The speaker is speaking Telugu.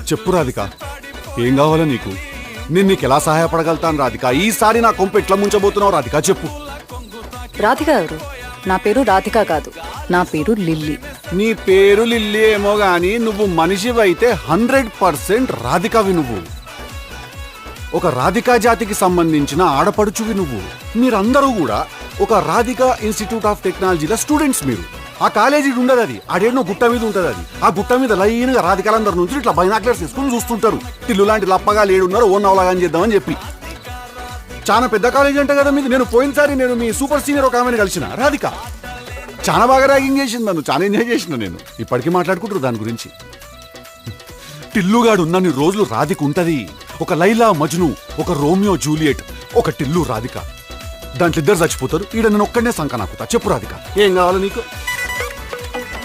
చెప్పు రాధిక, ఏం కావాలో నీకు? నేను నీకు ఎలా సహాయపడగలుగుతాను రాధిక? ఈసారి నా కొంపు ఎట్లా ముంచబోతున్నావు రాధిక, చెప్పు. రాధిక ఎవరు? నా పేరు రాధిక కాదు, నా పేరు లిల్లీ. నీ పేరు లిల్లీ ఏమో గాని నువ్వు మనిషివైతే 100% రాధికవి. నువ్వు ఒక రాధికా జాతికి సంబంధించిన ఆడపడుచువి. నువ్వు మీరందరూ కూడా ఒక రాధికా ఇన్స్టిట్యూట్ ఆఫ్ టెక్నాలజీలో స్టూడెంట్స్. మీరు ఆ కాలేజీ ఉండదు, అది ఆడేనో గుట్ట మీద ఉంటుంది. అది ఆ గుట్ట మీద లైన్గా రాధికాలందరి నుంచి ఇట్లా బైనాక్లర్స్ తీసుకుని చూస్తుంటారు. టిల్లు లాంటి లప్పగా లేడున్నారు, ఓన్ అవలాగా చేద్దామని చెప్పి. చాలా పెద్ద కాలేజీ అంట కదా మీది. నేను పోయినసారి నేను మీ సూపర్ సీనియర్ ఒక ఆమెను కలిసిన, రాధిక. చాలా బాగా ర్యాగింగ్ చేసింది నన్ను, చాలా ఎంజాయ్ చేసిన. నేను ఇప్పటికీ మాట్లాడుకుంటారు దాని గురించి. టిల్లుగాడు ఉన్నన్ని రోజులు రాధిక ఉంటది. ఒక లైలా మజ్ను, ఒక రోమియో జూలియట్, ఒక టిల్లు రాధిక. దాంట్లో ఇద్దరు చచ్చిపోతారు. ఈడ నేను ఒక్కడనే సంక నాకుతా. చెప్పు రాధిక, ఏం కావాలి నీకు?